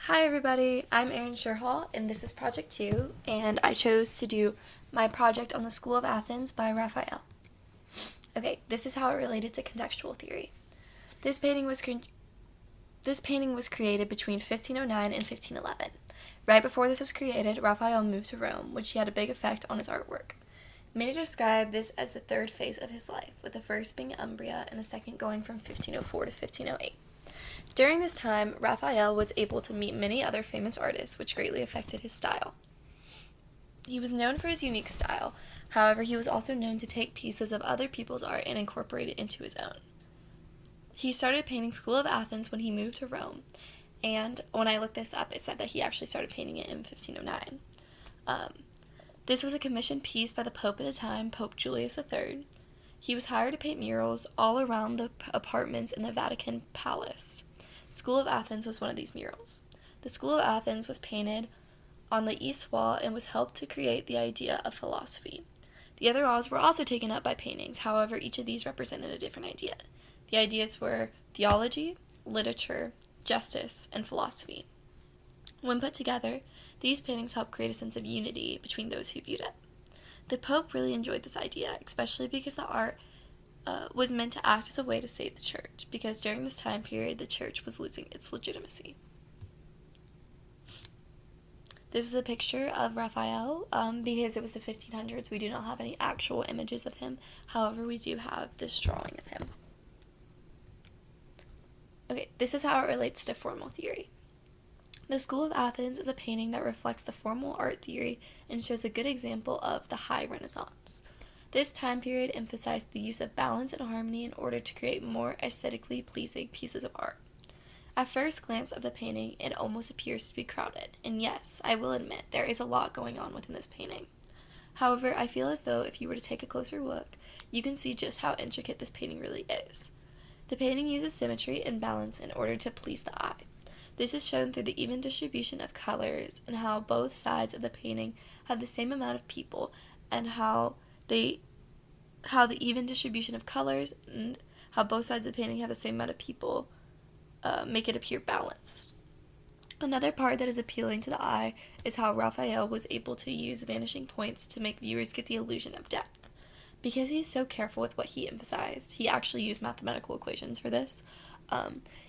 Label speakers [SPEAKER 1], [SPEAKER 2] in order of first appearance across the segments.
[SPEAKER 1] Hi everybody, I'm Erin Sherhall and this is Project 2 and I chose to do my project on the School of Athens by Raphael. Okay, this is how it related to contextual theory. This painting was created between 1509 and 1511. Right before this was created, Raphael moved to Rome, which had a big effect on his artwork. Many describe this as the third phase of his life, with the first being Umbria and the second going from 1504 to 1508. During this time, Raphael was able to meet many other famous artists, which greatly affected his style. He was known for his unique style, however, he was also known to take pieces of other people's art and incorporate it into his own. He started painting School of Athens when he moved to Rome, and when I looked this up, it said that he actually started painting it in 1509. This was a commissioned piece by the Pope at the time, Pope Julius III. He was hired to paint murals all around the apartments in the Vatican Palace. School of Athens was one of these murals. The School of Athens was painted on the east wall and was helped to create the idea of philosophy. The other walls were also taken up by paintings, however, each of these represented a different idea. The ideas were theology, literature, justice, and philosophy. When put together, these paintings helped create a sense of unity between those who viewed it. The Pope really enjoyed this idea, especially because the art was meant to act as a way to save the church, because during this time period, the church was losing its legitimacy. This is a picture of Raphael. Because it was the 1500s, we do not have any actual images of him. However, we do have this drawing of him. Okay, this is how it relates to formal theory. The School of Athens is a painting that reflects the formal art theory and shows a good example of the High Renaissance. This time period emphasized the use of balance and harmony in order to create more aesthetically pleasing pieces of art. At first glance of the painting, it almost appears to be crowded, and yes, I will admit, there is a lot going on within this painting. However, I feel as though if you were to take a closer look, you can see just how intricate this painting really is. The painting uses symmetry and balance in order to please the eye. This is shown through the even distribution of colors and how both sides of the painting have the same amount of people, and how the even distribution of colors and how both sides of the painting have the same amount of people make it appear balanced. Another part that is appealing to the eye is how Raphael was able to use vanishing points to make viewers get the illusion of depth. Because he is so careful with what he emphasized, he actually used mathematical equations for this.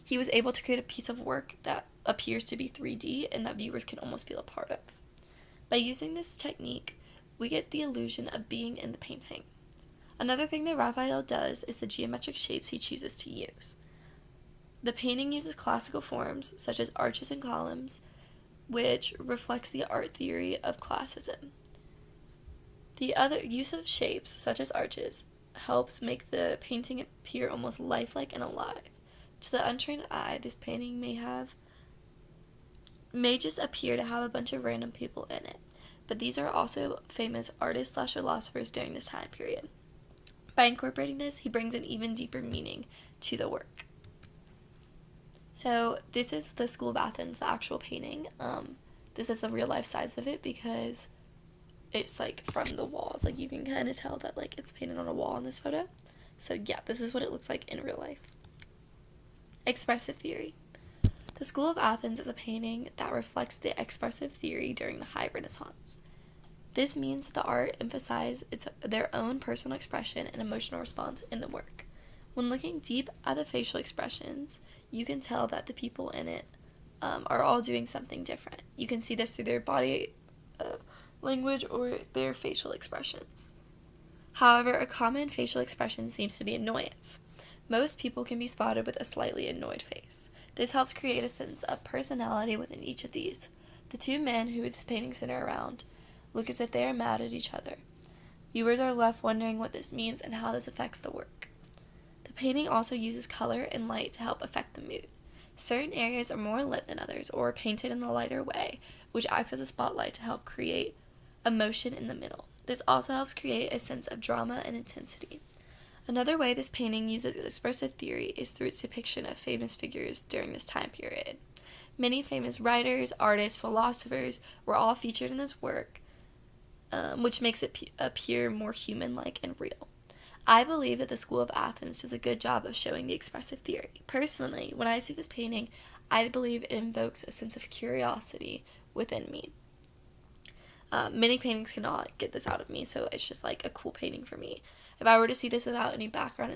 [SPEAKER 1] He was able to create a piece of work that appears to be 3D and that viewers can almost feel a part of. By using this technique, we get the illusion of being in the painting. Another thing that Raphael does is the geometric shapes he chooses to use. The painting uses classical forms, such as arches and columns, which reflects the art theory of classicism. The other use of shapes, such as arches, helps make the painting appear almost lifelike and alive. To the untrained eye, this painting may just appear to have a bunch of random people in it, but these are also famous artists/philosophers during this time period. By incorporating this, he brings an even deeper meaning to the work. So this is the School of Athens, the actual painting. This is the real life size of it because it's like from the walls. Like you can kind of tell that like it's painted on a wall in this photo. So yeah, this is what it looks like in real life. Expressive theory. The School of Athens is a painting that reflects the expressive theory during the High Renaissance. This means that the art emphasizes their own personal expression and emotional response in the work. When looking deep at the facial expressions, you can tell that the people in it are all doing something different. You can see this through their body language or their facial expressions. However, a common facial expression seems to be annoyance. Most people can be spotted with a slightly annoyed face. This helps create a sense of personality within each of these. The two men who this painting center around look as if they are mad at each other. Viewers are left wondering what this means and how this affects the work. The painting also uses color and light to help affect the mood. Certain areas are more lit than others or painted in a lighter way, which acts as a spotlight to help create emotion in the middle. This also helps create a sense of drama and intensity. Another way this painting uses expressive theory is through its depiction of famous figures during this time period. Many famous writers, artists, philosophers were all featured in this work, which makes it appear more human-like and real. I believe that the School of Athens does a good job of showing the expressive theory. Personally, when I see this painting, I believe it invokes a sense of curiosity within me. Many paintings cannot get this out of me, so it's just like a cool painting for me. If I were to see this without any background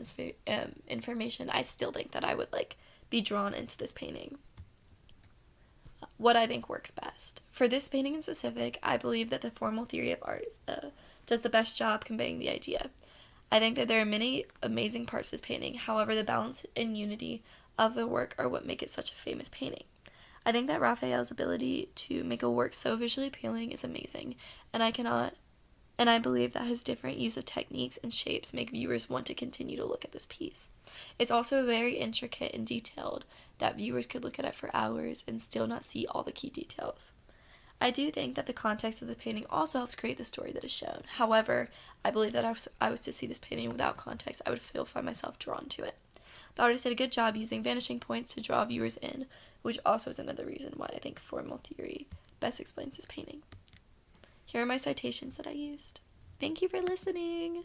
[SPEAKER 1] information, I still think that I would like be drawn into this painting. What I think works best. For this painting in specific, I believe that the formal theory of art does the best job conveying the idea. I think that there are many amazing parts to this painting, however, the balance and unity of the work are what make it such a famous painting. I think that Raphael's ability to make a work so visually appealing is amazing, and I believe that his different use of techniques and shapes make viewers want to continue to look at this piece. It's also very intricate and detailed that viewers could look at it for hours and still not see all the key details. I do think that the context of the painting also helps create the story that is shown. However, I believe that if I was to see this painting without context, I would find myself drawn to it. The artist did a good job using vanishing points to draw viewers in, which also is another reason why I think formal theory best explains this painting. Here are my citations that I used. Thank you for listening!